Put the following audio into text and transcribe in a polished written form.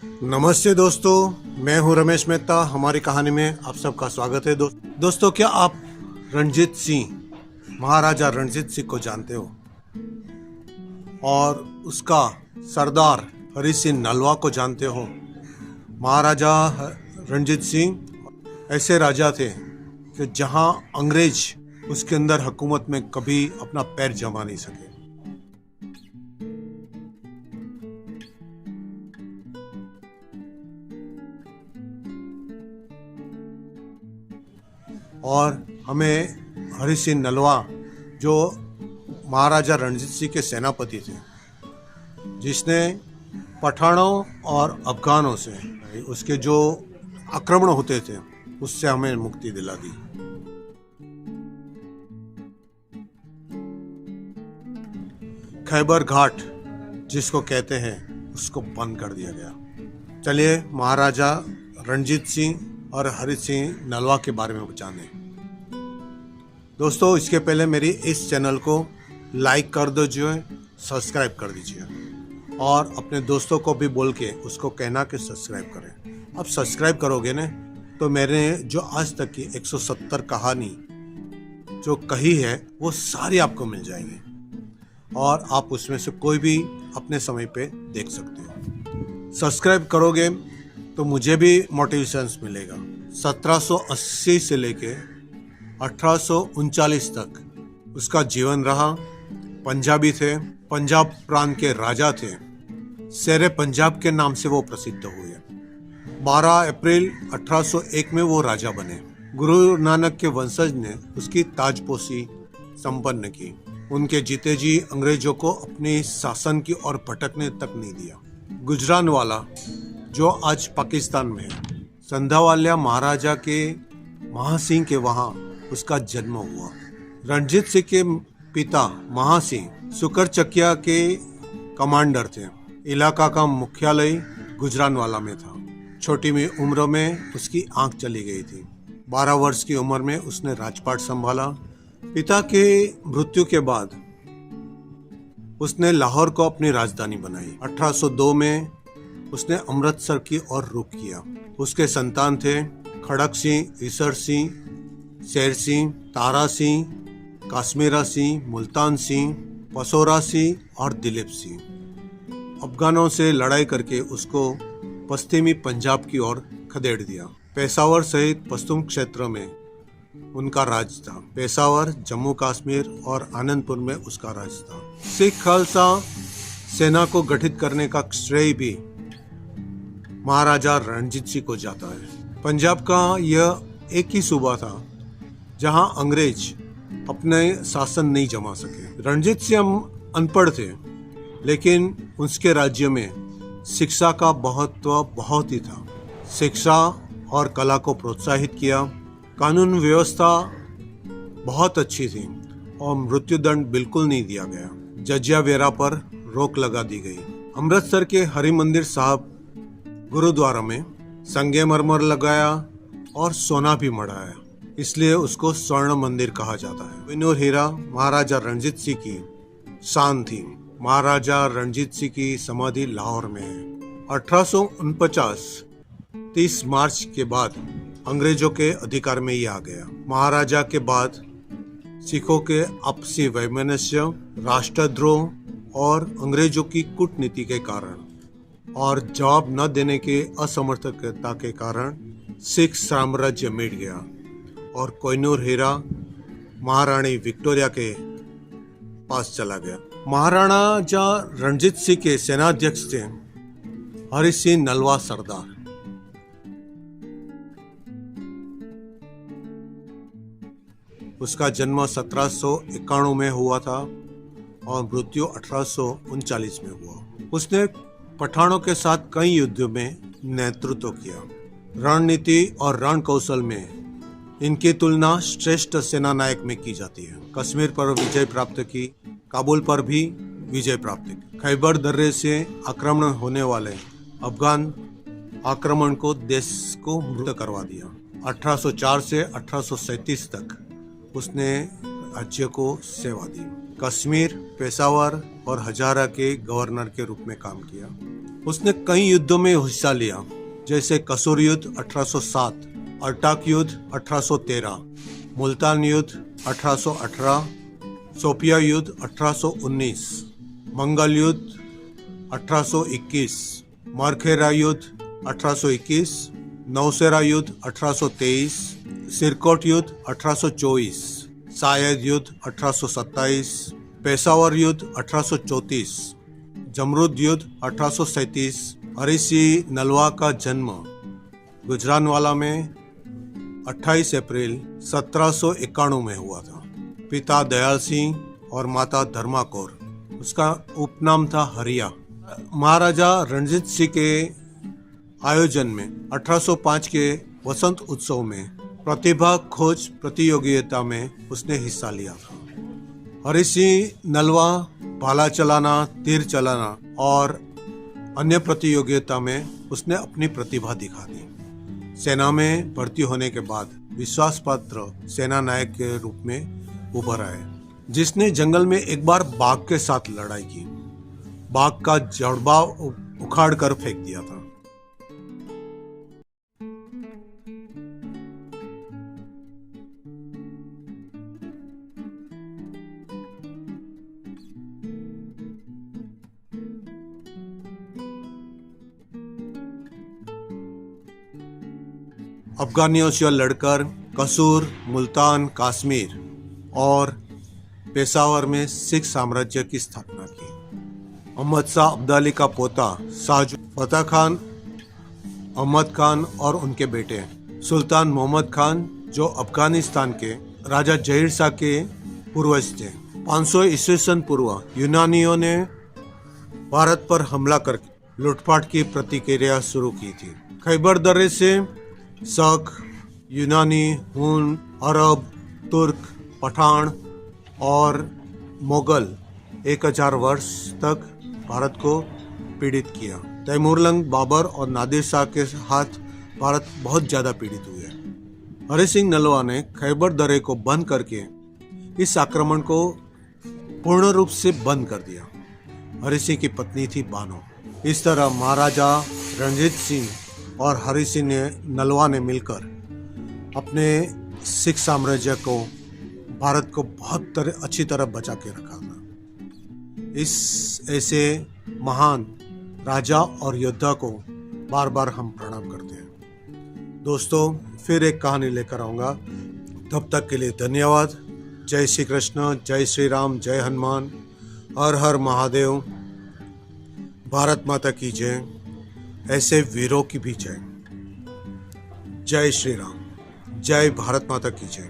नमस्ते दोस्तों, मैं हूं रमेश मेहता। हमारी कहानी में आप सबका स्वागत है। दोस्तों, क्या आप रणजीत सिंह, महाराजा रणजीत सिंह को जानते हो? और उसका सरदार हरि सिंह नलवा को जानते हो? महाराजा रणजीत सिंह ऐसे राजा थे कि जहां अंग्रेज उसके अंदर हुकूमत में कभी अपना पैर जमा नहीं सके। और हमें हरि सिंह नलवा, जो महाराजा रणजीत सिंह के सेनापति थे, जिसने पठानों और अफगानों से उसके जो आक्रमण होते थे उससे हमें मुक्ति दिला दी। खैबर घाट जिसको कहते हैं उसको बंद कर दिया गया। चलिए महाराजा रणजीत सिंह और हरि सिंह नलवा के बारे में जानें। दोस्तों, इसके पहले मेरी इस चैनल को लाइक कर दीजिए, सब्सक्राइब कर दीजिए और अपने दोस्तों को भी बोल के उसको कहना कि सब्सक्राइब करें। अब सब्सक्राइब करोगे ना तो मैंने जो आज तक की 170 कहानी जो कही है वो सारी आपको मिल जाएंगी और आप उसमें से कोई भी अपने समय पे देख सकते हो। सब्सक्राइब करोगे तो मुझे भी मोटिवेशंस मिलेगा। 1780 से लेके 1839 तक उसका जीवन रहा। पंजाबी थे, पंजाब प्रांत के राजा थे। शेरे पंजाब के नाम से वो प्रसिद्ध हुए। 12 अप्रैल 1801 में वो राजा बने। गुरु नानक के वंशज ने उसकी ताजपोशी संपन्न की। उनके जीते जी अंग्रेजों को अपने शासन की ओर भटकने तक नहीं दिया। गुजरानवाला जो आज पाकिस्तान में है, संधावालिया महाराजा के महासिंह के वहाँ उसका जन्म हुआ। रणजीत सिंह के पिता महासिंह सुकरचकिया के कमांडर थे। इलाका का मुख्यालय गुजरानवाला में था। छोटी उम्र में उसकी आंख चली गई थी। 12 वर्ष की उम्र में उसने राजपाट संभाला। पिता के मृत्यु के बाद उसने लाहौर को अपनी राजधानी बनाई। 1802 में उसने अमृतसर की ओर रुख किया। उसके संतान थे खड़क सिंह, ईसर सिंह, शेर सिंह, तारा सिंह, काश्मीरा सिंह, मुल्तान सिंह, पसोरा सिंह और दिलीप सिंह। अफगानों से लड़ाई करके उसको पश्चिमी पंजाब की ओर खदेड़ दिया। पेशावर सहित पश्चिम क्षेत्र में उनका राज था। पेशावर, जम्मू कश्मीर और आनंदपुर में उसका राज था। सिख खालसा सेना को गठित करने का श्रेय भी महाराजा रणजीत सिंह को जाता है। पंजाब का यह एक ही सूबा था जहां अंग्रेज अपने शासन नहीं जमा सके। रणजीत सिंह अनपढ़ थे, लेकिन उसके राज्य में शिक्षा का महत्व बहुत ही था। शिक्षा और कला को प्रोत्साहित किया। कानून व्यवस्था बहुत अच्छी थी और मृत्युदंड बिल्कुल नहीं दिया गया। जजिया वेरा पर रोक लगा दी गई। अमृतसर के हरि मंदिर साहब गुरुद्वारा में संगमरमर लगाया और सोना भी मढ़ाया, इसलिए उसको स्वर्ण मंदिर कहा जाता है। कोहिनूर हीरा महाराजा रणजीत सिंह की शान थी। महाराजा रणजीत सिंह की समाधि लाहौर में है। 1849 30 मार्च के बाद अंग्रेजों के अधिकार में ही आ गया। महाराजा के बाद सिखों के आपसी वैमनस्य, राष्ट्रद्रोह और अंग्रेजों की कूटनीति के कारण और जवाब न देने के असमर्थकता के कारण सिख साम्राज्य मिट गया और कोहिनूर हीरा महारानी विक्टोरिया के पास चला गया। महाराजा रणजीत सिंह के सेनाध्यक्ष थे हरि सिंह नलवा सरदार। उसका जन्म 1791 में हुआ था और मृत्यु 1839 में हुआ। उसने पठानों के साथ कई युद्धों में नेतृत्व किया। रणनीति और रण कौशल में इनकी तुलना श्रेष्ठ सेना नायक में की जाती है। कश्मीर पर विजय प्राप्त की, काबुल पर भी विजय प्राप्त की। खैबर दर्रे से आक्रमण होने वाले अफगान आक्रमण को देश को मुक्त करवा दिया। 1804 से 1837 तक उसने राज्य को सेवा दी। कश्मीर, पेशावर और हजारा के गवर्नर के रूप में काम किया। उसने कई युद्धों में हिस्सा लिया, जैसे कसूर युद्ध 1807, अर्टाक युद्ध 1813, मुल्तान युद्ध 1818, सोफिया युद्ध 1819, मंगल युद्ध 1821, मारखेरा युद्ध 1821, नौशेरा युद्ध 1823, सिरकोट युद्ध 1824, सायद युद्ध 1827, पेशावर युद्ध 1834, जमरुद युद्ध 1837। हरि सिंह नलवा का जन्म गुजरानवाला में 28 अप्रैल 1791 में हुआ था। पिता दयाल सिंह और माता धर्मा कौर। उसका उपनाम था हरिया। महाराजा रणजीत सिंह के आयोजन में 1805 के वसंत उत्सव में प्रतिभा खोज प्रतियोगिता में उसने हिस्सा लिया था। हरि सिंह नलवा भाला चलाना, तीर चलाना और अन्य प्रतियोगिता में उसने अपनी प्रतिभा दिखा दी। सेना में भर्ती होने के बाद विश्वास पात्र सेना नायक के रूप में उभर आए, जिसने जंगल में एक बार बाघ के साथ लड़ाई की। बाघ का जड़बा उखाड़ कर फेंक दिया था। अफगानियों से लड़कर कसूर, मुल्तान, कश्मीर और पेशावर में सिख साम्राज्य की स्थापना की। अहमद शाह अब्दाली का पोता शाहजू फतेह खान, अहमद खान और उनके बेटे सुल्तान मोहम्मद खान, जो अफगानिस्तान के राजा जहीर शाह के पूर्वज थे। 500 ईस्वी सन पूर्व यूनानियों ने भारत पर हमला करके लूटपाट की प्रतिक्रिया शुरू की थी। खैबर दर्रे से शक, यूनानी, हुन, अरब, तुर्क, पठान और मुगल 1000 वर्ष तक भारत को पीड़ित किया। तैमूरलंग, बाबर और नादिर शाह के हाथ भारत बहुत ज़्यादा पीड़ित हुए। हरि सिंह नलवा ने खैबर दर्रे को बंद करके इस आक्रमण को पूर्ण रूप से बंद कर दिया। हरि सिंह की पत्नी थी बानो। इस तरह महाराजा रणजीत सिंह और हरि सिंह नलवा ने मिलकर अपने सिख साम्राज्य को, भारत को बहुत अच्छी तरह बचा के रखा था। इस ऐसे महान राजा और योद्धा को बार बार हम प्रणाम करते हैं। दोस्तों, फिर एक कहानी लेकर आऊँगा। तब तक के लिए धन्यवाद। जय श्री कृष्ण, जय श्री राम, जय हनुमान, हर हर महादेव। भारत माता की जय। ऐसे वीरों की भी जय। जय श्री राम, जय भारत माता की जय।